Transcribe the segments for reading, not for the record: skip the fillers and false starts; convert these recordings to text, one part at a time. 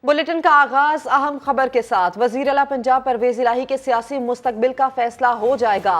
Bulletin का आगाज अहम खबर के साथ। वजीर आला पंजाब परवेज इलाही के सियासी मुस्तकबिल का फैसला हो जाएगा।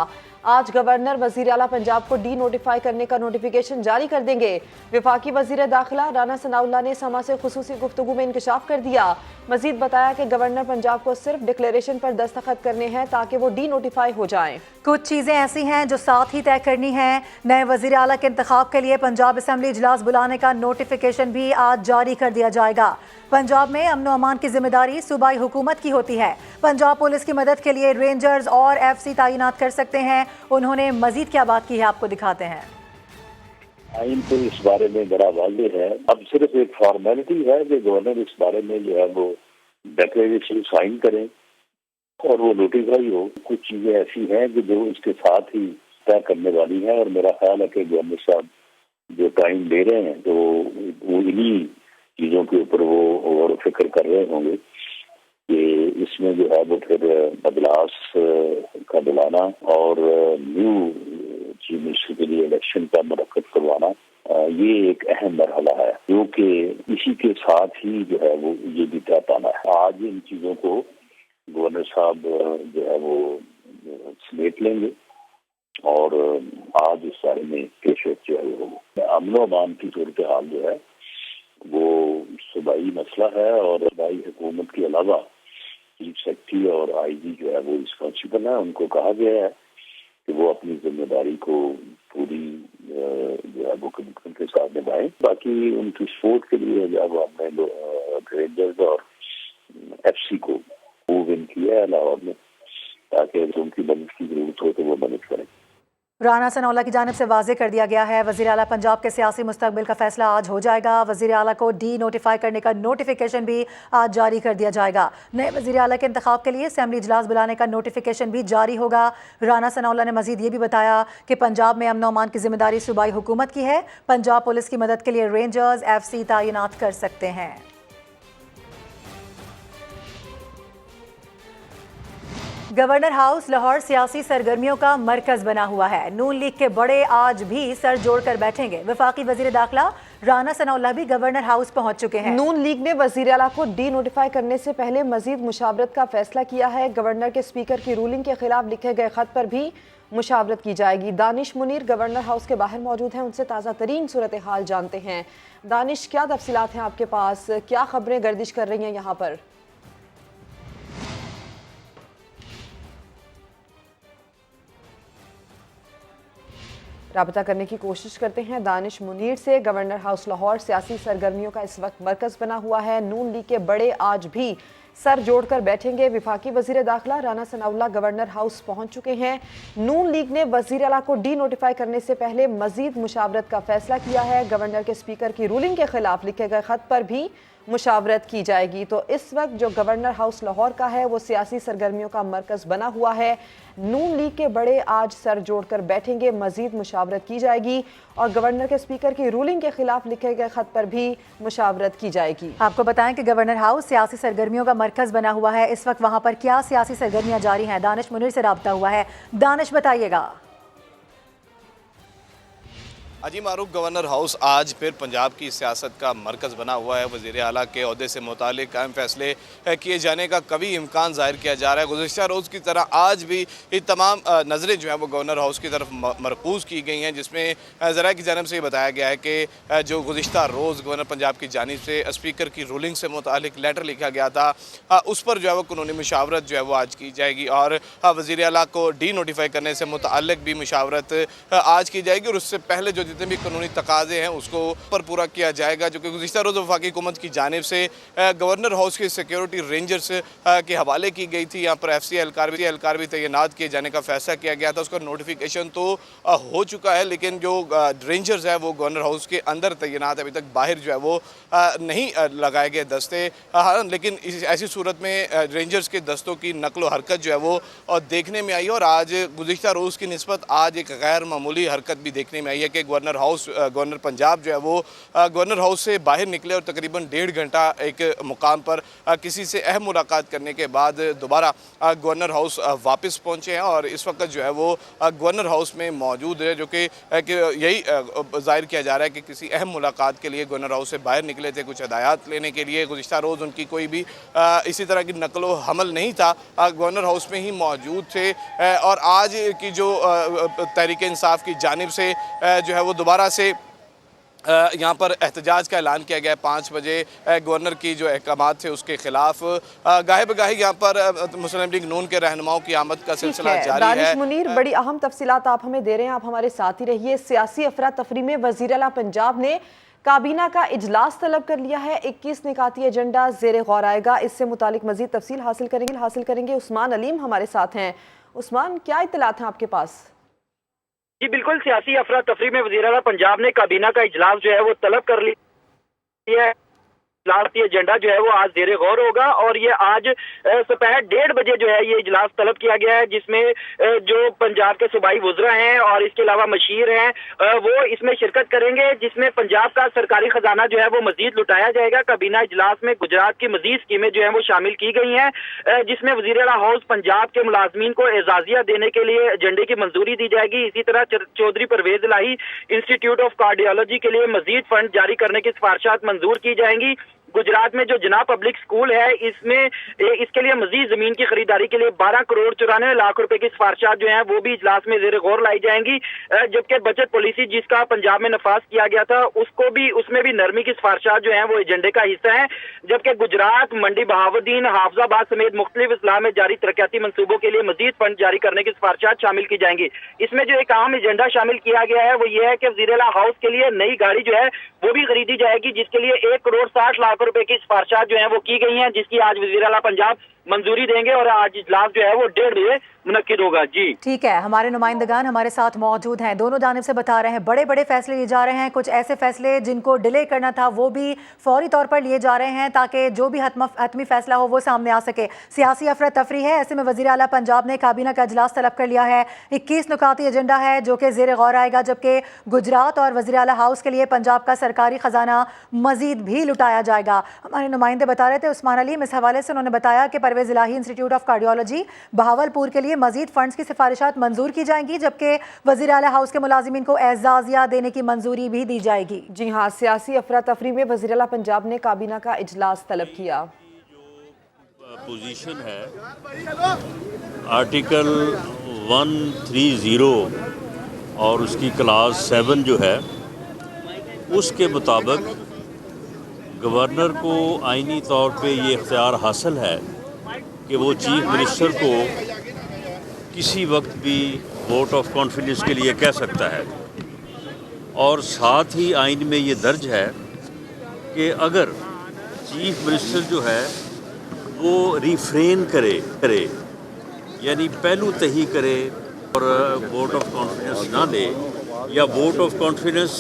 आज गवर्नर वजीर आला पंजाब को डी नोटिफाई करने का नोटिफिकेशन जारी कर देंगे। विफाकी वजीर दाखिला राना सनाउल्लाह ने समा से खुसूसी गुफ्तगू में इंकशाफ कर दिया। मजीद बताया कि गवर्नर पंजाब को सिर्फ डिक्लेरेशन पर दस्तखत करने हैं ताकि वो डी नोटिफाई हो जाएं। कुछ चीज़ें ऐसी हैं जो साथ ही तय करनी हैं। नए वजीर आला के इंतखाब के लिए पंजाब असम्बली इजलास बुलाने का नोटिफिकेशन भी आज जारी कर दिया जाएगा। पंजाब में अमन व अमान की जिम्मेदारी सूबाई हुकूमत की होती है। पंजाब पुलिस की मदद के लिए रेंजर्स और FC तैनात कर सकते हैं। उन्होंने मजीद क्या बात की है आपको दिखाते हैं। आइन तो इस बारे में बड़ा वाज़ेह है। अब सिर्फ एक फॉर्मेलिटी है कि गवर्नर इस बारे में जो है वो डिक्लेरेशन साइन करें और वो नोटिफाई हो। कुछ चीजें ऐसी हैं कि जो इसके साथ ही तय करने वाली हैं और मेरा ख्याल है कि गवर्नर साहब जो टाइम ले रहे हैं तो वो इन्हीं चीजों के ऊपर वो गौर फिक्र कर रहे होंगे कि इसमें जो है वो फिर अजलास का बुलाना और न्यू चीफ मिनिस्टर के लिए इलेक्शन का मुनक्किद करवाना ये एक अहम मरहला है जो कि इसी के साथ ही जो है वो ये भी तय पाना है। आज इन चीजों को गवर्नर साहब जो है वो समेट लेंगे और आज इस बारे में पेशरफ जो है वो अमन व अमान की सूरत हाल जो है वो सूबाई मसला है और सूबाई हुकूमत के अलावा चीफ सेक्रेटरी और IG जो है वो रिस्पॉन्सिबल है। उनको कहा गया है कि वो अपनी जिम्मेदारी को पूरी जो है वो कमिटमेंट के साथ निभाएं। बाकी उनकी सपोर्ट के लिए जब हमने रेंजर्स और FC को मूव इन किया है लाहौर में ताकि अगर उनकी मदद की जरूरत हो तो वो मदद करें। राना सनाउल्लाह की जानिब से वाज़े कर दिया गया है वज़ीर आला पंजाब के सियासी मुस्तकबिल का फैसला आज हो जाएगा। वज़ीर आला को डी नोटिफाई करने का नोटिफिकेशन भी आज जारी कर दिया जाएगा। नए वज़ीर आला के इंतखाब के लिए असेंबली इजलास बुलाने का नोटिफिकेशन भी जारी होगा। राना सनाउल्लाह ने मजीद ये भी बताया कि पंजाब में अमन व अमान की जिम्मेदारी सूबाई हुकूमत की है। पंजाब पुलिस की मदद के लिए रेंजर्स FC तैनात कर सकते हैं। गवर्नर हाउस लाहौर सियासी सरगर्मियों का मरकज बना हुआ है। नून लीग के बड़े आज भी सर जोड़कर बैठेंगे। वफाकी वजीर दाखिला राना सनाउल्लाह भी गवर्नर हाउस पहुंच चुके हैं। नून लीग ने वजीर आला को डी नोटिफाई करने से पहले मजीद मुशावरत का फैसला किया है। गवर्नर के स्पीकर की रूलिंग के खिलाफ लिखे गए खत पर भी मुशावरत की जाएगी। दानिश मुनीर गवर्नर हाउस के बाहर मौजूद हैं, उनसे ताज़ा तरीन सूरत हाल जानते हैं। दानिश, क्या तफसीलात हैं आपके पास, क्या खबरें गर्दिश कर रही हैं यहाँ पर? राबता करने की कोशिश करते हैं दानिश मुनीर से। गवर्नर हाउस लाहौर सियासी सरगर्मियों का इस वक्त मरकज बना हुआ है। नून लीग के बड़े आज भी सर जोड़कर बैठेंगे। विफाकी वजीर दाखिला राना सनाउल्लाह गवर्नर हाउस पहुंच चुके हैं। नून लीग ने वजीर आला को डी नोटिफाई करने से पहले मजीद मुशावरत का फैसला किया है। गवर्नर के स्पीकर की रूलिंग के खिलाफ लिखे गए खत पर भी मुशावरत की जाएगी। तो इस वक्त जो गवर्नर हाउस लाहौर का है वो सियासी सरगर्मियों का मरकज बना हुआ है। नून लीग के बड़े आज सर जोड़कर बैठेंगे, मजीद मुशावरत की जाएगी और गवर्नर के स्पीकर की रूलिंग के खिलाफ लिखे गए खत पर भी मुशावरत की जाएगी। आपको बताएं कि गवर्नर हाउस सियासी सरगर्मियों का मरकज बना हुआ है। इस वक्त वहां पर क्या सियासी सरगर्मियां जारी हैं, दानिश मुनीर से राब्ता हुआ है। दानिश, बताइएगा। अजी मारूफ, गवर्नर हाउस आज फिर पंजाब की सियासत का मरकज़ बना हुआ है। वज़ीर आला के अहदे से मुतालिक अहम फैसले किए जाने का कभी इम्कान ज़ाहिर किया जा रहा है। गुज़िश्ता रोज़ की तरह आज भी ये तमाम नज़रें जो हैं वो गवर्नर हाउस की तरफ मरकूज़ की गई हैं, जिसमें ज़रा की जानिब से ये बताया गया है कि जो गुज़िश्ता रोज़ गवर्नर पंजाब की जानिब से स्पीकर की रूलिंग से मुतालिक लेटर लिखा गया था उस पर जो है वो कानूनी मुशावरत जो है वो आज की जाएगी और वज़ीर आला को डी नोटिफाई करने से मुतालिक भी मुशावरत आज की जाएगी और उससे पहले जो जितने भी कानूनी तकाजे हैं उसको पर पूरा किया जाएगा। जो कि गुज़िश्ता रोज़ वफाकी हुकूमत की जानिब से गवर्नर हाउस की सिक्योरिटी रेंजर्स के हवाले की गई थी। यहाँ पर FC एहलकार भी तैनात किए जाने का फैसला किया गया था। उसका नोटिफिकेशन तो हो चुका है, लेकिन जो रेंजर्स है वो गवर्नर हाउस के अंदर तैनात, अभी तक बाहर जो है वो नहीं लगाए गए दस्ते। हाँ, लेकिन ऐसी सूरत में रेंजर्स के दस्तों की नकलो हरकत जो है वो देखने में आई और आज गुज़िश्ता रोज़ की निस्बत आज एक गैर मामूली हरकत भी देखने में आई है कि governor governor house governor Punjab जो है वो गवर्नर हाउस से बाहर निकले और तकरीबन 1.5 घंटा एक मुकाम पर किसी से अहम मुलाकात करने के बाद दोबारा गवर्नर हाउस वापस पहुंचे हैं और इस वक्त जो है वो गवर्नर हाउस में मौजूद है, जो कि यही जाहिर किया जा रहा है कि किसी अहम मुलाकात के लिए गवर्नर हाउस से बाहर निकले थे, कुछ हदायत लेने के लिए। गुज़िश्ता रोज़ उनकी कोई भी इसी तरह की नकलो हमल नहीं था, गवर्नर हाउस में ही मौजूद थे और आज की जो तहरीक इंसाफ की जानिब से जो है वो दोबारा से यहाँ पर एहतजाज का ऐलान किया गया है। 5 बजे गवर्नर की जो अहकामात थे उसके खिलाफ गाहे बगाहे यहाँ पर मुस्लिम लीग नून के रहनुमाओं की आमद का सिलसिला जारी है। दानिश मुनीर, बड़ी अहम तफसीलात आप हमें दे रहे हैं, आप हमारे साथ ही रहिए। सियासी अफरा तफरी में वज़ीर आला पंजाब ने काबीना का इजलास तलब कर लिया है। 21 निकाती एजेंडा ज़ेरे गौर आएगा। इससे मुतालिक मज़ीद तफसील हासिल करेंगे। उस्मान अलीम हमारे साथ हैं। उस्मान, क्या इत्तलात हैं आपके पास? जी बिल्कुल, सियासी अफरा तफरी में वज़ीर आला पंजाब ने काबीना का इजलास जो है वो तलब कर लिया है। इजलासी एजेंडा जो है वो आज ज़ेरे गौर होगा और ये आज दोपहर 1:30 बजे जो है ये इजलास तलब किया गया है, जिसमें जो पंजाब के सूबाई वुज़रा हैं और इसके अलावा मशीर हैं वो इसमें शिरकत करेंगे, जिसमें पंजाब का सरकारी खजाना जो है वो मजीद लुटाया जाएगा। काबीना इजलास में गुजरात की मजीद स्कीमें जो है वो शामिल की गई हैं, जिसमें वज़ीर आला हाउस पंजाब के मुलाजमीन को एजाजिया देने के लिए एजेंडे की मंजूरी दी जाएगी। इसी तरह चौधरी परवेज इलाही इंस्टीट्यूट ऑफ कार्डियोलॉजी के लिए मजीद फंड जारी करने की सिफारिशात मंजूर की जाएंगी। गुजरात में जो जना पब्लिक स्कूल है इसमें इसके लिए मजीद जमीन की खरीदारी के लिए 12 करोड़ 94 लाख रुपए की सिफारिशात जो हैं वो भी इजलास में ज़ेरे गौर लाई जाएंगी। जबकि बचत पॉलिसी जिसका पंजाब में नफाज किया गया था उसमें भी नरमी की सिफारिशात जो हैं वो एजेंडे का हिस्सा है। जबकि गुजरात, मंडी बहावुद्दीन, हाफजाबाद समेत मुख्तलिफ इस्लाह में जारी तरक्याती मंसूबों के लिए मजीद फंड जारी करने की सिफारिशात शामिल की जाएंगी। इसमें जो एक अहम एजेंडा शामिल किया गया है वो ये है कि वज़ीर आला हाउस के लिए नई गाड़ी जो है वो भी खरीदी जाएगी, जिसके लिए 1 करोड़ 60 लाख रुपए की सिफारिशात जो है वो की गई हैं, जिसकी आज वज़ीर आला पंजाब मंजूरी देंगे और आज इजलास जो है वो 1:30 बजे मुनक्किद होगा। जी ठीक है, हमारे नुमाइंदगान हमारे साथ मौजूद हैं। दोनों जानिब से बता रहे हैं बड़े बड़े फैसले लिए जा रहे हैं। कुछ ऐसे फैसले जिनको डिले करना था वो भी फौरी तौर पर लिए जा रहे हैं ताकि जो भी हतमी फैसला हो वो सामने आ सके। सियासी अफरा तफरी है, ऐसे में वज़ीर आला पंजाब ने काबीना का इजलास तलब कर लिया है। 21 नुकाती एजेंडा है जो कि ज़ेरे गौर आएगा, जबकि गुजरात और वज़ीर आला हाउस के लिए पंजाब का सरकारी खजाना मजीद भी लुटाया जाएगा। हमारे नुमाइंदे बता रहे थे उस्मान अलीम, इस हवाले से उन्होंने बताया कि परवेज इलाही इंस्टीट्यूट ऑफ कार्डियोलॉजी बहावलपुर के लिए मजीद फंड्स की सिफारिशात मंजूर की जाएंगी, जबकि वज़ीर आला हाउस के मुलाजिमीन को एजाजिया देने की मंजूरी भी दी जाएगी। जी हाँ, सियासी अफरा तफरी में वज़ीर आला पंजाब ने काबीना का इजलास तलब किया। पोजीशन है आर्टिकल 130 और उसकी क्लास 7 जो है उसके मुताबिक गवर्नर को आईनी तौर पे ये इख्तियार हासिल है कि वो चीफ मिनिस्टर को किसी वक्त भी वोट ऑफ कॉन्फिडेंस के लिए कह सकता है और साथ ही आइन में ये दर्ज है कि अगर चीफ मिनिस्टर जो है वो रिफ्रेन करे यानी पहलू तही करे और वोट ऑफ कॉन्फिडेंस ना ले या वोट ऑफ कॉन्फिडेंस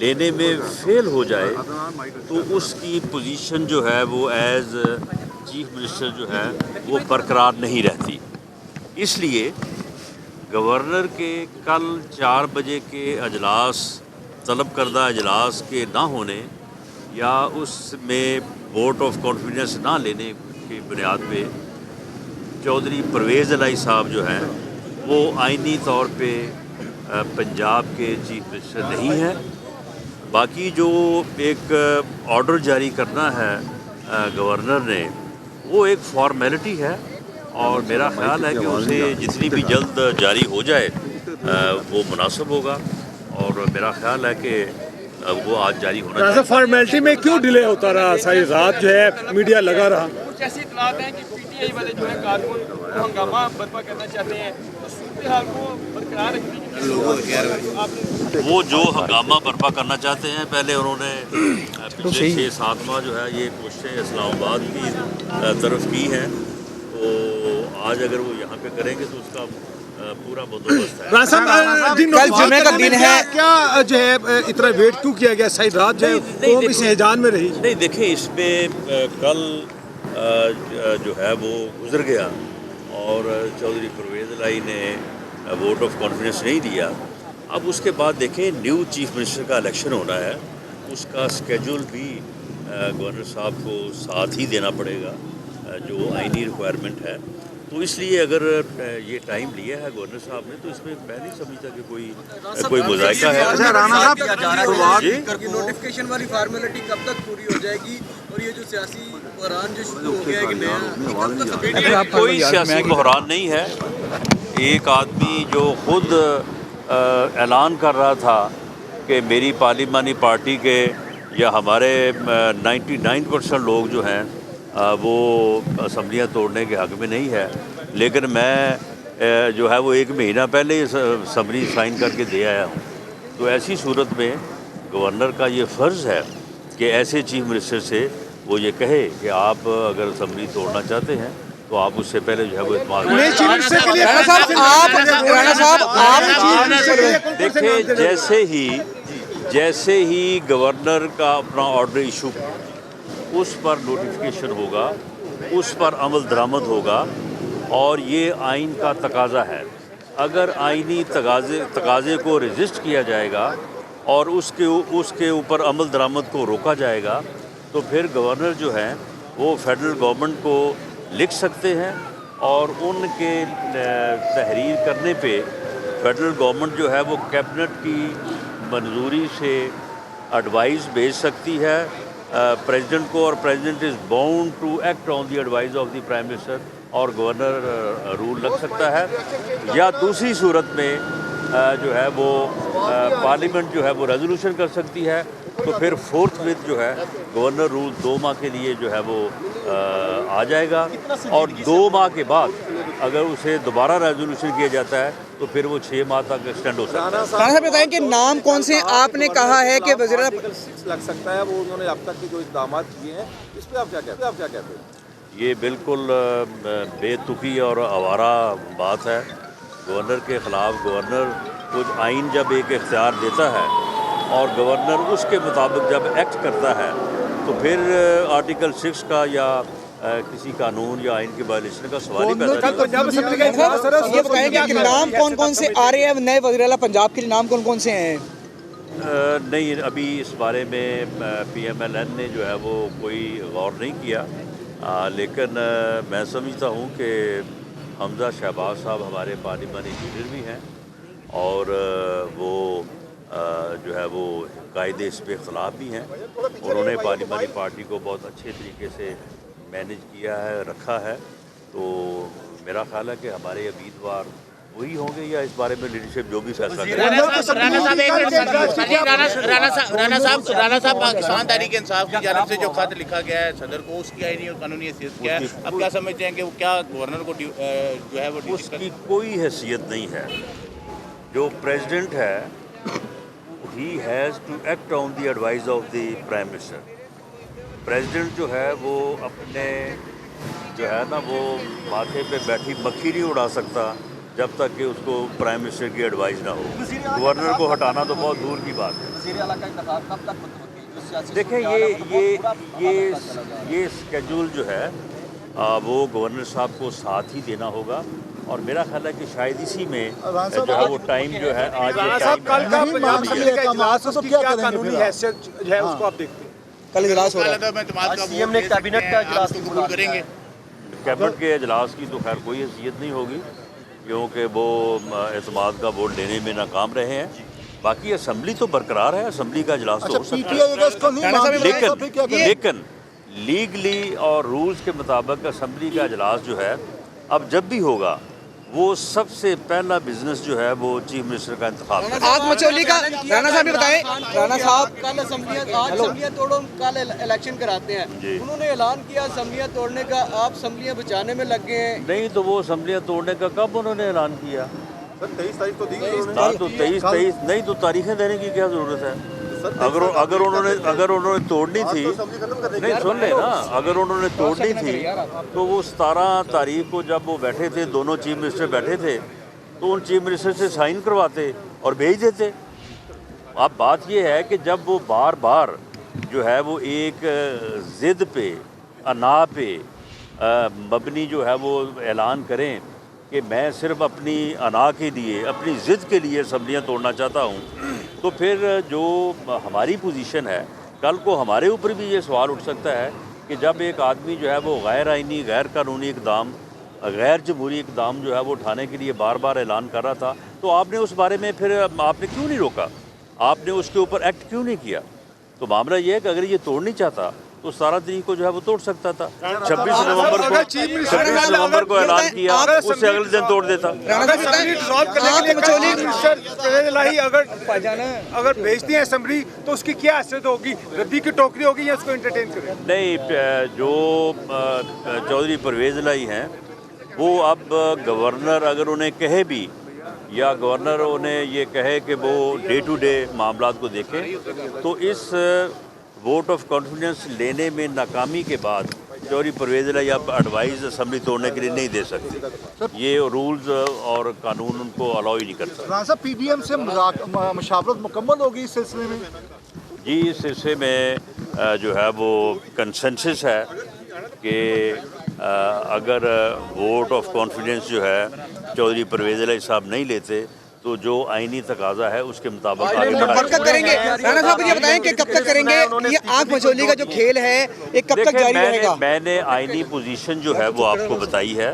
लेने में फेल हो जाए तो उसकी पोजीशन जो है वो एज चीफ मिनिस्टर जो है वो बरकरार नहीं रहती। इसलिए गवर्नर के कल 4 बजे के अजलास तलब करदा अजलास के ना होने या उसमें वोट ऑफ कॉन्फिडेंस ना लेने की बुनियाद पे चौधरी परवेज़ इलाही साहब जो हैं वो आइनी तौर पे पंजाब के चीफ मिनिस्टर नहीं हैं। बाकी जो एक ऑर्डर जारी करना है गवर्नर ने वो एक फॉर्मेलिटी है और मेरा ख्याल है कि उसे जितनी भी जल्द जारी हो जाए वो मुनासिब होगा और मेरा ख्याल है कि वो आज जारी होना चाहिए। फॉर्मेलिटी में क्यों डिले होता रहा? सारी रात जो है मीडिया लगा रहा। कुछ ऐसी इत्तलात हैं कि पीटीआई वाले जो है कारकुन हंगामा बर्पा करना चाहते हैं, तो सूरत हाल को बरकरार रखने के लिए वो जो हंगामा बर्पा करना चाहते हैं पहले उन्होंने पिछले 6-7 माह जो है ये कोशिशें इस्लामाबाद की तरफ की हैं, तो आज अगर वो यहाँ पे करेंगे तो उसका पूरा बंदोबस्त है। कल जुमे का दिन है, क्या जो है इतना वेट क्यों किया गया? सही रात जो है वो इस हैजान में रही। नहीं देखिए, इसमें कल जो है वो गुजर गया और चौधरी परवेज़ इलाही ने वोट ऑफ कॉन्फिडेंस नहीं दिया अब उसके बाद देखें, न्यू चीफ मिनिस्टर का इलेक्शन होना है, उसका स्केड्यूल भी गवर्नर साहब को साथ ही देना पड़ेगा, जो आईनी रिक्वायरमेंट है। तो इसलिए अगर ये टाइम लिया है गवर्नर साहब ने, तो इसमें मैं नहीं समझता कि कोई मुज़ायका है। अच्छा राणा साहब, ये नोटिफिकेशन वाली फॉर्मेलिटी कब तक पूरी हो जाएगी, और ये जो सियासी बहरान जो शुरू हो गया है कि नया, कोई सियासी बहरान नहीं है। एक आदमी जो खुद ऐलान कर रहा था कि मेरी पार्लिमानी पार्टी के या हमारे 99% लोग जो हैं वो असम्बलियाँ तोड़ने के हक़ में नहीं है, लेकिन मैं जो है वो 1 महीना पहले ही असम्बली साइन करके दे आया हूँ। तो ऐसी सूरत में गवर्नर का ये फ़र्ज़ है कि ऐसे चीफ मिनिस्टर से वो ये कहे कि आप अगर असम्बली तोड़ना चाहते हैं तो आप उससे पहले जो है वो इत्मीनान देखिए, जैसे ही गवर्नर का अपना ऑर्डर इशू उस पर नोटिफिकेशन होगा, उस पर अमल दरामद होगा, और ये आइन का तकाज़ा है। अगर आइनी तकाज़े को रजिस्ट किया जाएगा और उसके ऊपर अमल दरामद को रोका जाएगा, तो फिर गवर्नर जो है वो फेडरल गवर्नमेंट को लिख सकते हैं, और उनके तहरीर करने पे फेडरल गवर्नमेंट जो है वो कैबिनेट की मंजूरी से एडवाइस भेज सकती है प्रेसिडेंट को, और president is bound to act on the advice of the prime minister, और गवर्नर रूल लग सकता है। या दूसरी सूरत में जो है वो पार्लियामेंट जो है वो रेजोल्यूशन कर सकती है, तो फिर फोर्थ विद जो है गवर्नर रूल 2 माह के लिए जो है वो आ जाएगा, और 2 माह के बाद अगर उसे दोबारा रेजोल्यूशन किया जाता है तो फिर वो 6 माह तक एक्सटेंड हो सकता है। राणा साहब बताएं कि नाम कौन से आपने कहा है कि वज़ीर लग सकता है, वो उन्होंने अब तक के जो इक़दाम किए हैं, इस पर आप क्या कहते हैं? ये बिल्कुल बेतुकी और आवारा बात है। गवर्नर के ख़िलाफ़ गवर्नर कुछ आइन जब एक इख्तियार देता है और गवर्नर उसके मुताबिक जब एक्ट करता है, तो फिर आर्टिकल 6 का या किसी कानून या आइन के वायलेशन का सवाल ही पैदा नहीं। ये बताएंगे कि नाम कौन कौन से आ रहे हैं नए वज़ीर आला पंजाब के लिए, नाम कौन कौन से हैं? नहीं, अभी इस बारे में PMLN ने जो है वो कोई गौर नहीं किया, लेकिन मैं समझता हूँ कि हमजा शहबाज साहब हमारे पार्लिमानी लीडर भी हैं, और वो जो है वो कायदे इस पे ख़िलाफ़ भी हैं। उन्होंने पार्लिमानी पार्टी को बहुत अच्छे तरीके से मैनेज किया है, रखा है। तो मेरा ख्याल है कि हमारे उम्मीदवार वही होंगे, या इस बारे में लीडरशिप जो भी फैसला करेगी। राणा साहब पाकिस्तान तहरीक इंसाफ की जानिब से जो खत लिखा गया है सदर को, उसकी आईनी और कानूनी हैसियत क्या है? अब क्या समझते हैं कि वो क्या गवर्नर को जो है वो उसकी कोई हैसियत नहीं है। जो प्रेसिडेंट है he has to act on the advice of the prime minister. President जो है वो अपने जो है ना वो माथे पे बैठी मक्खी नहीं उड़ा सकता जब तक कि उसको प्राइम मिनिस्टर की एडवाइस ना हो। गवर्नर को हटाना तो बहुत दूर की बात है। देखें, ये स्केड्यूल जो है वो गवर्नर साहब को साथ ही देना होगा, और मेरा ख्याल है कि शायद इसी में जो है वो टाइम जो है आज कानूनी हैसियत जो है उसको आप देखते हैं। कल इजलास हो रहा है, सीएम ने कैबिनेट का इजलास कबूल करेंगे। कैबिनेट के इजलास की तो खैर कोई हैसियत नहीं होगी, क्योंकि वो एतमाद का वोट लेने में नाकाम रहे हैं। बाकी असम्बली तो बरकरार है, असम्बली का इजलास तो हो सकता है, लेकिन लीगली और रूल्स के मुताबिक असम्बली का इजलास जो है अब जब भी होगा वो सबसे पहला बिजनेस जो है वो चीफ मिनिस्टर का इंतखाब है। आग मचौली का राणा साहब भी बताएं। राणा साहब कल असम्बलियाँ तोड़ो, कल इलेक्शन कराते हैं, उन्होंने ऐलान किया असम्बलियाँ तोड़ने का, आप असम्बलियाँ बचाने में लग गए हैं। नहीं तो वो असम्बलियाँ तोड़ने का कब उन्होंने ऐलान किया? 23 तारीख तो दी तो 23 नहीं तो तारीखें देने की क्या ज़रूरत है? अगर उन्होंने तोड़नी थी, नहीं सुन ले ना, अगर उन्होंने तोड़नी थी तो वो 17 तारीख को जब वो बैठे थे, दोनों चीफ मिनिस्टर बैठे थे, तो उन चीफ मिनिस्टर से साइन करवाते और भेज देते। अब बात ये है कि जब वो बार बार जो है वो एक ज़िद पे अना पे मबनी जो है वो ऐलान करें کہ میں صرف اپنی انا کے لیے اپنی ضد کے لیے اسمبلیاں توڑنا چاہتا ہوں تو پھر جو ہماری پوزیشن ہے کل کو ہمارے اوپر بھی یہ سوال اٹھ سکتا ہے کہ جب ایک آدمی جو ہے وہ غیر آئینی غیر قانونی اقدام غیر جمہوری اقدام جو ہے وہ اٹھانے کے لیے بار بار اعلان کر رہا تھا تو آپ نے اس بارے میں پھر آپ نے کیوں نہیں روکا, آپ نے اس کے اوپر ایکٹ کیوں نہیں کیا؟ تو معاملہ یہ ہے کہ اگر یہ توڑ نہیں چاہتا تو 17 تاریخ کو جو ہے وہ توڑ سکتا تھا. 26 نومبر کو اعلان کیا, اس سے اگلے دن توڑ دیتا. اگر بھیجتی ہیں اسمبلی تو اس کی کیا حیثیت ہوگی؟ ردی کی ٹوکری ہوگی یا اس کو انٹرٹین کریں؟ نہیں, جو چودھری پرویز الہی ہیں وہ اب گورنر اگر انہیں کہے بھی یا گورنر انہیں یہ کہے کہ وہ ڈے ٹو ڈے معاملات کو دیکھیں تو اس ووٹ آف کانفیڈنس لینے میں ناکامی کے بعد چودھری پرویز الہی اب ایڈوائز اسمبلی توڑنے کے لیے نہیں دے سکتے. یہ رولز اور قانون ان کو الاؤ ہی نہیں کرتا. رانا صاحب پی ڈی ایم سے مشاورت مکمل ہوگی اس سلسلے میں؟ جی, اس سلسلے میں جو ہے وہ کنسنسس ہے کہ اگر ووٹ آف کانفیڈنس جو ہے چودھری پرویز الہی صاحب نہیں لیتے تو جو آئینی تقاضا ہے اس کے مطابق آگے کب تک کریں گے؟ رانا صاحب یہ بتائیں کہ کب تک کریں گے یہ آنکھ مچولی کا جو کھیل ہے یہ کب تک جاری رہے گا؟ میں نے آئینی پوزیشن جو ہے وہ آپ کو بتائی ہے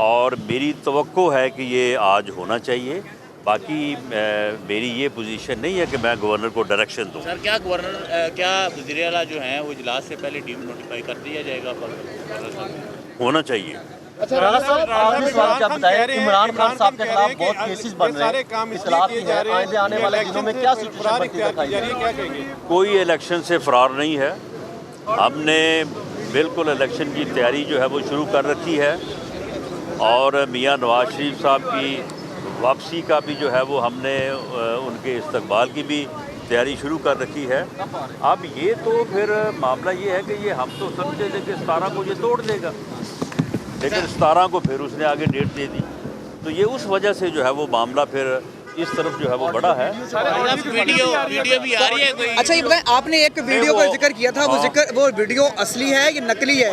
اور میری توقع ہے کہ یہ آج ہونا چاہیے. باقی میری یہ پوزیشن نہیں ہے کہ میں گورنر کو ڈائریکشن دوں. سر کیا گورنر کیا وزیر اعلیٰ جو ہیں وہ اجلاس سے پہلے ڈی نوٹیفائی کر دیا جائے گا؟ ہونا چاہیے. رانا صاحب آخری سوال کیا بتائیں, عمران خان صاحب کے خلاف بہت کیسز بن رہے ہیں, اطلاعات کی ہیں, آئندہ آنے والے دنوں میں کیا سچویشن بنتی دکھائی دے رہی ہے؟ کوئی الیکشن سے فرار نہیں ہے. ہم نے بالکل الیکشن کی تیاری جو ہے وہ شروع کر رکھی ہے اور میاں نواز شریف صاحب کی واپسی کا بھی جو ہے وہ ہم نے ان کے استقبال کی بھی تیاری شروع کر رکھی ہے. اب یہ تو پھر معاملہ یہ ہے کہ یہ ہم تو سمجھتے تھے کہ 17 کو یہ توڑ دے گا, لیکن 17 کو پھر اس نے آگے ڈیٹ دے دی تو یہ اس وجہ سے جو ہے وہ معاملہ پھر اس طرف جو ہے وہ بڑا ہے. ویڈیو بھی آ رہی ہے کوئی؟ اچھا یہ بتائیں, آپ نے ایک ویڈیو کا ذکر کیا تھا, وہ ویڈیو اصلی ہے یا نقلی ہے؟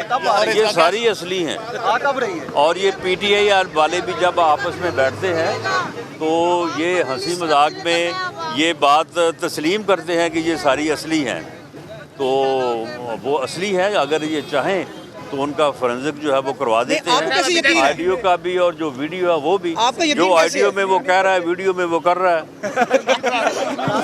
یہ ساری اصلی ہیں اور یہ پی ٹی آئی والے بھی جب آپس میں بیٹھتے ہیں تو یہ ہنسی مذاق میں یہ بات تسلیم کرتے ہیں کہ یہ ساری اصلی ہیں. تو وہ اصلی ہے, اگر یہ چاہیں تو ان کا فورنزک جو ہے وہ کروا دیتے ہیں, آڈیو کا بھی اور جو ویڈیو ہے وہ بھی. جو آڈیو میں وہ کہہ رہا ہے ویڈیو میں وہ کر رہا ہے.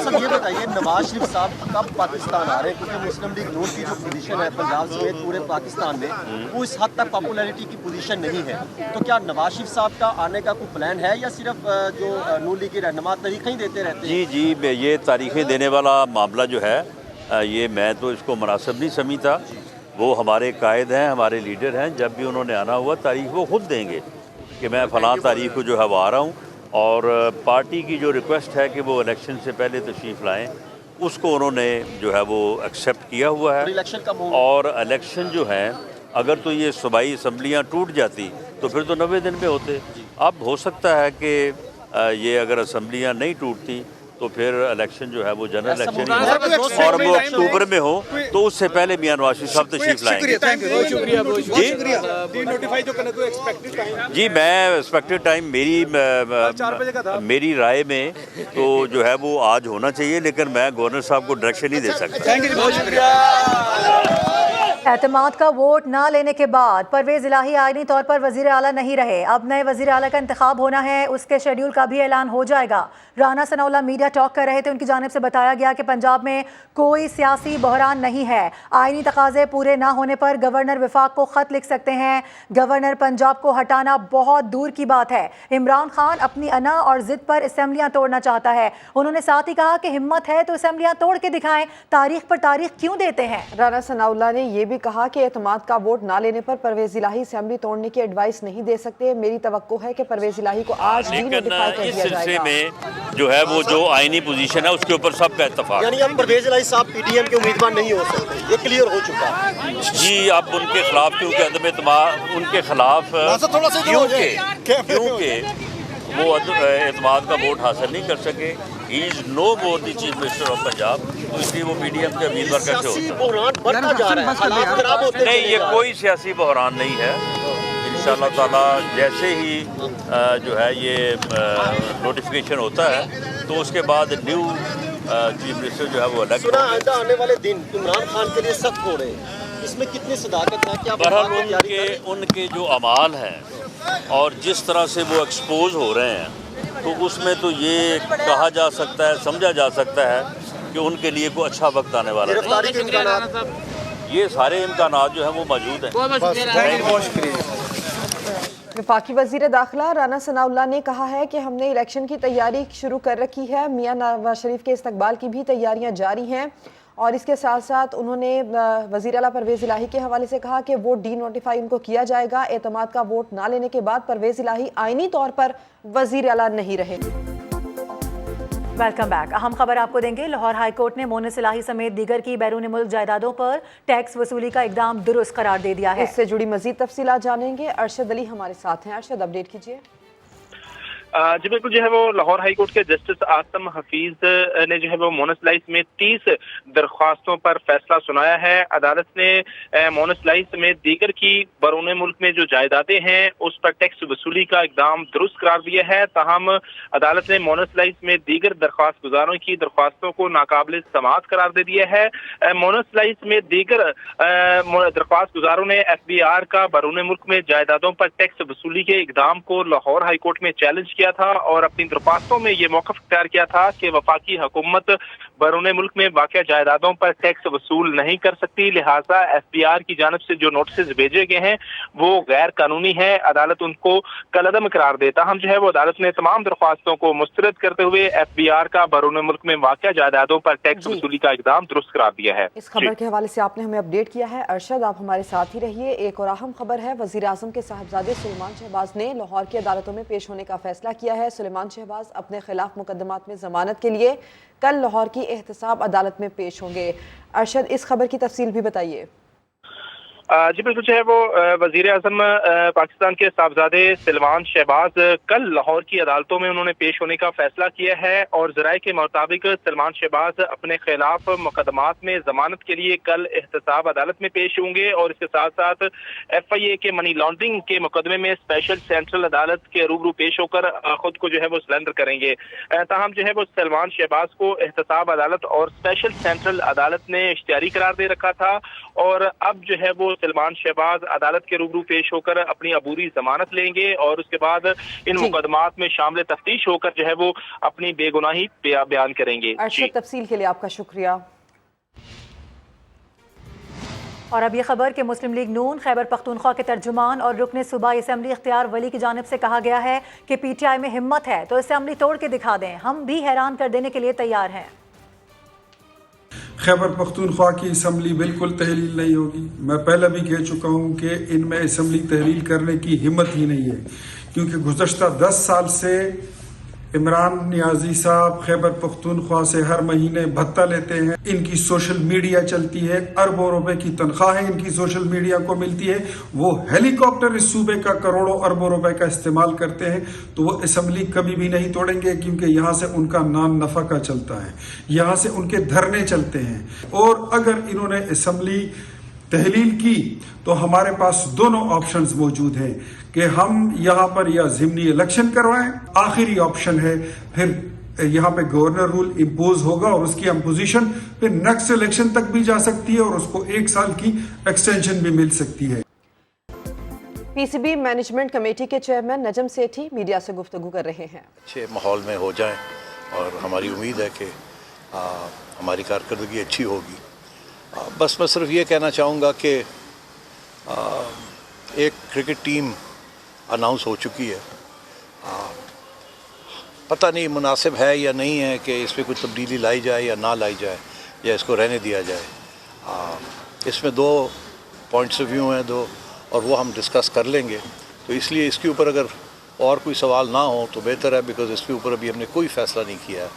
صاحب یہ بتائیے, نواز شریف صاحب کب پاکستان آ رہے ہیں؟ کیونکہ مسلم لیگ نون کی جو پوزیشن ہے پنجاب سمیت پورے پاکستان میں وہ اس حد تک پاپولیرٹی کی پوزیشن نہیں ہے, تو کیا نواز شریف صاحب کا آنے کا کوئی پلان ہے یا صرف جو نون لیگ کے رہنما تاریخیں دیتے رہتے ہیں؟ جی, یہ تاریخیں دینے والا معاملہ جو ہے یہ میں تو اس کو مناسب نہیں سمجھتا. وہ ہمارے قائد ہیں, ہمارے لیڈر ہیں, جب بھی انہوں نے آنا ہوا تاریخ وہ خود دیں گے کہ میں فلاں تاریخ کو جو ہے وہ آ رہا ہوں. اور پارٹی کی جو ریکویسٹ ہے کہ وہ الیکشن سے پہلے تشریف لائیں اس کو انہوں نے جو ہے وہ ایکسیپٹ کیا ہوا ہے. اور الیکشن جو ہیں اگر تو یہ صوبائی اسمبلیاں ٹوٹ جاتی تو پھر تو 90 دن میں ہوتے. اب ہو سکتا ہے کہ یہ اگر اسمبلیاں نہیں ٹوٹتی تو پھر الیکشن جو ہے وہ جنرل الیکشن ہی ہو اور وہ اکتوبر میں ہو تو اس سے پہلے میاں نواز شریف صاحب تشریف لائیں گے. جی, میں ایکسپیکٹڈ ٹائم میری رائے میں تو جو ہے وہ آج ہونا چاہیے, لیکن میں گورنر صاحب کو ڈائریکشن نہیں دے سکتا. اعتماد کا ووٹ نہ لینے کے بعد پرویز الہی آئینی طور پر وزیر اعلیٰ نہیں رہے. اب نئے وزیر اعلیٰ کا انتخاب ہونا ہے, اس کے شیڈیول کا بھی اعلان ہو جائے گا. رانا ثناء اللہ میڈیا ٹاک کر رہے تھے, ان کی جانب سے بتایا گیا کہ پنجاب میں کوئی سیاسی بحران نہیں ہے. آئینی تقاضے پورے نہ ہونے پر گورنر وفاق کو خط لکھ سکتے ہیں. گورنر پنجاب کو ہٹانا بہت دور کی بات ہے. عمران خان اپنی انا اور ضد پر اسمبلیاں توڑنا چاہتا ہے. انہوں نے ساتھ ہی کہا کہ ہمت ہے تو اسمبلیاں توڑ کے دکھائیں, تاریخ پر تاریخ کیوں دیتے ہیں. رانا ثناء اللہ نے یہ بھی کہا کہ اعتماد کا ووٹ نہ لینے پر پرویز الہی اسمبلی توڑنے کی ایڈوائس نہیں دے سکتے. میری توقع ہے کہ پرویز الہی کو آج بھی نوٹیفائی کر دیا جائے گا. میں جو ہے وہ جو آئینی پوزیشن ہے اس کے اوپر سب کا اتفاق. یعنی اب پرویز الہی صاحب پی ٹی ایم کے امیدوار نہیں ہو سکتے, یہ کلیئر ہو چکا ہے. جی, اب ان کے خلاف کیونکہ عدم اعتماد ان کے خلاف کیونکہ وہ اعتماد کا ووٹ حاصل نہیں کر سکے. ہی از نو مور دی چیف منسٹر آف پنجاب, تو اس لیے وہ پی ڈی ایم کے امیدوار کیسے ہوتا ہے؟ نہیں, یہ کوئی سیاسی بحران نہیں ہے. इंशाअल्लाह ताला जैसे ही जो है ये नोटिफिकेशन होता है तो उसके बाद न्यू चीफ मिनिस्टर जो है वो अलग सुना आइंदा आने वाले दिन इमरान खान के लिए सख्त हो रहे हैं, इसमें कितनी सदाकत है? क्या बहरहाल उनके जो अमाल हैं और जिस तरह से वो एक्सपोज हो रहे हैं तो उसमें तो ये कहा जा सकता है, समझा जा सकता है कि उनके लिए कोई अच्छा वक्त आने वाला है। गिरफ्तारी के इम्कानात, ये सारे इम्कानात जो हैं वो मौजूद हैं। बहुत शुक्रिया। वफाकी वज़ीर दाखिला राना सनाउल्लाह ने कहा है कि हमने इलेक्शन की तैयारी शुरू कर रखी है। मियां नवाज शरीफ के इस्तकबाल की भी तैयारियां जारी हैं और इसके साथ साथ उन्होंने वज़ीर आला परवेज़ इलाही के हवाले से कहा कि वोट डी नोटिफाई उनको किया जाएगा। एतमाद का वोट ना लेने के बाद परवेज़ इलाही आईनी तौर पर वज़ीर आला नहीं रहे। Welcome back. अहम खबर आपको देंगे। लाहौर हाई कोर्ट ने मोनिस इलाही समेत दीगर की बैरून मुल्क जायदादों पर टैक्स वसूली का इकदाम दुरुस्त करार दे दिया है। इससे जुड़ी मजीद तफसीलात जानेंगे। अरशद अली हमारे साथ हैं। अरशद, अपडेट कीजिए। जी बिल्कुल, जो है वो लाहौर हाई कोर्ट के जस्टिस आसम हफीज ने जो है वो मोनिस इलाही समेत 30 दरख्वास्तों पर फैसला सुनाया है। अदालत ने मोनिस इलाही समेत दीगर की बैरून मुल्क में जो जायदादें हैं उस पर टैक्स वसूली का इकदाम दुरुस्त करार दिया है। ताहम अदालत ने मोनिस इलाही समेत दीगर दरख्वास्त गुजारों की दरख्वास्तों को नाकाबिल समाअत करार दे दिया है। मोनिस इलाही समेत दीगर दरख्वास्त गुजारों ने FBI का बैरून मुल्क में जायदादों पर टैक्स वसूली के इकदाम को लाहौर हाई कोर्ट में चैलेंज किया था और अपनी दरख्वास्तों में ये मौक़िफ़ इख्तियार किया था कि वफाकी हुकूमत बैरून मुल्क में वाक़या जायदादों पर टैक्स वसूल नहीं कर सकती, लिहाजा FBI की जानिब से जो नोटिस भेजे गए हैं वो गैर कानूनी है। अदालत उनको कलअदम करार देता। हम जो है वो अदालत ने तमाम दरख्वास्तों को मुस्तरद करते हुए FBI का बैरून मुल्क में वाक़या जायदादों पर टैक्स वसूली का इकदाम दुरुस्त करार दिया है। इस खबर के हवाले से आपने हमें अपडेट किया है। अरशद, आप हमारे साथ ही रहिए। एक और अहम खबर है। वज़ीर आज़म के साहबजादे सुलेमान शहबाज ने लाहौर की अदालतों में पेश होने का फैसला किया है। सुलेमान शहबाज अपने खिलाफ मुकदमात में जमानत के लिए कल लाहौर की एहतसाब अदालत में पेश होंगे। अरशद, इस खबर की तफसील भी बताइए। जी बिल्कुल, जो है वो वज़ीर आज़म पाकिस्तान के साहबजादे सुलेमान शहबाज कल लाहौर की अदालतों में उन्होंने पेश होने का फैसला किया है और ज़राए के मुताबिक सुलेमान शहबाज अपने खिलाफ मुकदमात में जमानत के लिए कल एहतसाब अदालत में पेश होंगे और इसके साथ साथ FIA के मनी लॉन्ड्रिंग के मुकदमे में स्पेशल सेंट्रल अदालत के रूबरू पेश होकर खुद को जो है वो सरेंडर करेंगे। ताहम जो है वो सुलेमान शहबाज को एहतसाब अदालत और स्पेशल सेंट्रल अदालत ने इख्तियारी करार दे रखा था और अब जो है वो सुलेमान शहबाज अदालत के रूबरू पेश होकर अपनी अबूरी जमानत लेंगे और उसके बाद इन मुकदमात में शामिल तफ्तीश होकर जो है वो अपनी बेगुनाही बयान करेंगे। अरशद, तफसील के लिए आपका शुक्रिया। और अब ये खबर कि मुस्लिम लीग नून खैबर पख्तूनख्वा के तर्जुमान और रुकन सूबाई असम्बली इख्तियार वली की जानिब से कहा गया है कि PTI में हिम्मत है तो असम्बली तोड़ के दिखा दें, हम भी हैरान कर देने के लिए तैयार हैं। खैबर पख्तूनख्वा की असम्बली बिल्कुल तहलील नहीं होगी। मैं पहले भी कह चुका हूँ कि इनमें असम्बली तहलील करने की हिम्मत ही नहीं है, क्योंकि गुज़श्ता 10 साल से इमरान नियाजी साहब खैबर पख्तूनख्वा से हर महीने भत्ता लेते हैं। इनकी सोशल मीडिया चलती है, अरबों रुपए की तनख्वाहें इनकी सोशल मीडिया को मिलती है। वो हेलीकॉप्टर इस सूबे का करोड़ों अरबों रुपए का इस्तेमाल करते हैं, तो वो असम्बली कभी भी नहीं तोड़ेंगे, क्योंकि यहाँ से उनका नाम नफा का चलता है, यहाँ से उनके धरने चलते हैं। और अगर इन्होंने असम्बली तहलील की तो हमारे पास दोनों ऑप्शंस मौजूद हैं कि हम यहाँ पर या ज़िमनी इलेक्शन करवाएं, आखिरी ऑप्शन है फिर यहाँ पे गवर्नर रूल इम्पोज होगा और उसकी अपोजिशन फिर नेक्स्ट इलेक्शन तक भी जा सकती है और उसको 1 साल की एक्सटेंशन भी मिल सकती है। PCB मैनेजमेंट कमेटी के चेयरमैन नजम सेठी मीडिया से गुफ्तगू कर रहे हैं। अच्छे माहौल में हो जाएं और हमारी उम्मीद है कि हमारी कारकर्दगी अच्छी होगी। बस मैं सिर्फ ये कहना चाहूँगा कि एक क्रिकेट टीम अनाउंस हो चुकी है। पता नहीं मुनासिब है या नहीं है कि इस पर कुछ तब्दीली लाई जाए या ना लाई जाए या इसको रहने दिया जाए। इसमें 2 पॉइंट्स ऑफ व्यू हैं, 2, और वो हम डिस्कस कर लेंगे। तो इसलिए इसके ऊपर अगर और कोई सवाल ना हो तो बेहतर है, बिकॉज़ इसके ऊपर अभी हमने कोई फ़ैसला नहीं किया है।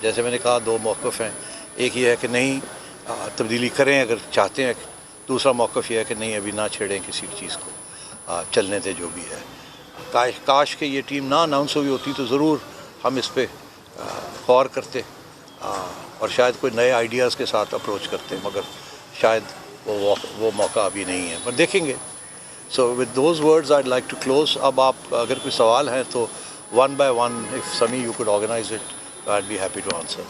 जैसे मैंने कहा 2 मौक़िफ़ हैं। एक ये है कि नहीं तब्दीली करें अगर चाहते हैं, दूसरा मौक़िफ़ ये है कि नहीं अभी ना छेड़ें किसी चीज़ को, चलने दे जो भी है। काश के ये टीम ना अनाउंस हुई होती तो ज़रूर हम इस पर गौर करते और शायद कोई नए आइडियाज़ के साथ अप्रोच करते, मगर शायद वो मौका अभी नहीं है। पर देखेंगे, So with those words I'd like to close. اب آپ اگر کوئی سوال ہیں تو one by one, if Sami you could organize it, I'd be happy to answer.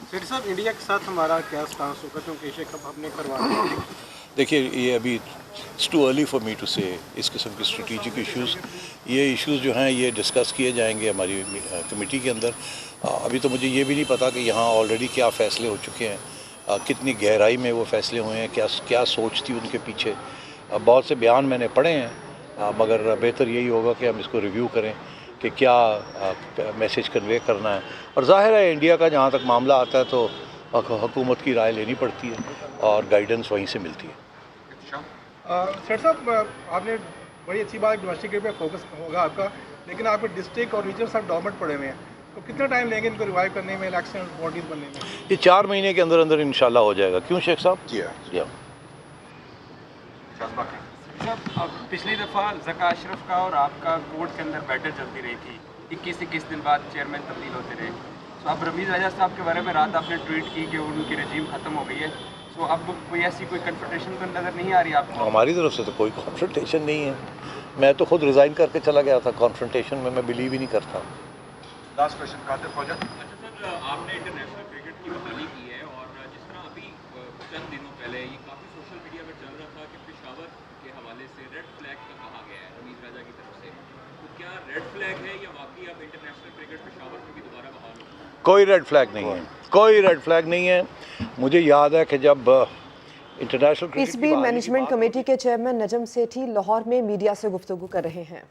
Sethi صاحب انڈیا کے ساتھ ہمارا کیا سٹانس ہوگا کیونکہ ایشیا کپ ہم نے کروانا ہے؟ دیکھیے یہ ابھی it's too early for me to say اس قسم کے اسٹریٹجک ایشوز، یہ ایشوز جو ہیں یہ ڈسکس کیے جائیں گے ہماری کمیٹی کے اندر. ابھی تو مجھے یہ بھی نہیں پتا کہ یہاں آلریڈی کیا فیصلے ہو چکے ہیں، کتنی گہرائی میں وہ فیصلے ہوئے ہیں، کیا سوچ تھی ان کے پیچھے. بہت سے بیان میں نے پڑھے ہیں، مگر بہتر یہی ہوگا کہ ہم اس کو ریویو کریں کہ کیا میسیج کنوے کرنا ہے. اور ظاہر ہے انڈیا کا جہاں تک معاملہ آتا ہے تو حکومت کی رائے لینی پڑتی ہے اور گائیڈنس وہیں سے ملتی ہے. سیٹھ صاحب آپ نے بڑی اچھی بات ڈومیسٹک پہ فوکس ہوگا آپ کا، لیکن آپ کے ڈسٹرکٹ اور ریجن سب ڈورمنٹ پڑے ہوئے ہیں، تو کتنا ٹائم لیں گے ان کو ریوائیو کرنے میں، الیکشن باڈیز بننے میں؟ یہ 4 مہینے کے اندر اندر انشاءاللہ ہو جائے گا. کیوں شیخ صاحب؟ جی ہاں. صاحب پچھلی دفعہ ذکا اشرف کا اور آپ کا کورٹ کے اندر بیٹل چلتی رہی تھی، 21 دن بعد چیئرمین تبدیل ہوتے رہے. تو اب رمیز راجہ صاحب کے بارے میں رات آپ نے ٹویٹ کی کہ ان کی رجیم ختم ہو گئی ہے، تو اب کوئی ایسی کوئی کنفرنٹیشن تو نظر نہیں آ رہی آپ کو؟ ہماری طرف سے تو کوئی کانفرنٹیشن نہیں ہے. میں تو خود ریزائن کر کے چلا گیا تھا. کانفرنٹیشن میں بلیو ہی نہیں کرتا. لاسٹ کویشچن قادر فوجا. اچھا سر، آپ نے انٹرنیشنل کرکٹ کی بحالی کی ہے، اور جس طرح ابھی چند دنوں پہلے یہ کافی سوشل میڈیا پہ چل رہا تھا کہ پشاور کے حوالے سے ریڈ فلیگ کا کہا گیا ہے رمیز راجہ کی طرف سے، تو کیا ریڈ فلیگ ہے یا واقعی اب انٹرنیشنل کرکٹ پشاور میں بھی دوبارہ بحال ہو؟ کوئی ریڈ فلیگ نہیں ہے، کوئی ریڈ فلیگ نہیں ہے. مجھے یاد ہے کہ جب انٹرنیشنل پی سی بی مینجمنٹ کمیٹی کے چیئرمین نجم سیٹھی لاہور میں میڈیا سے گفتگو کر رہے ہیں.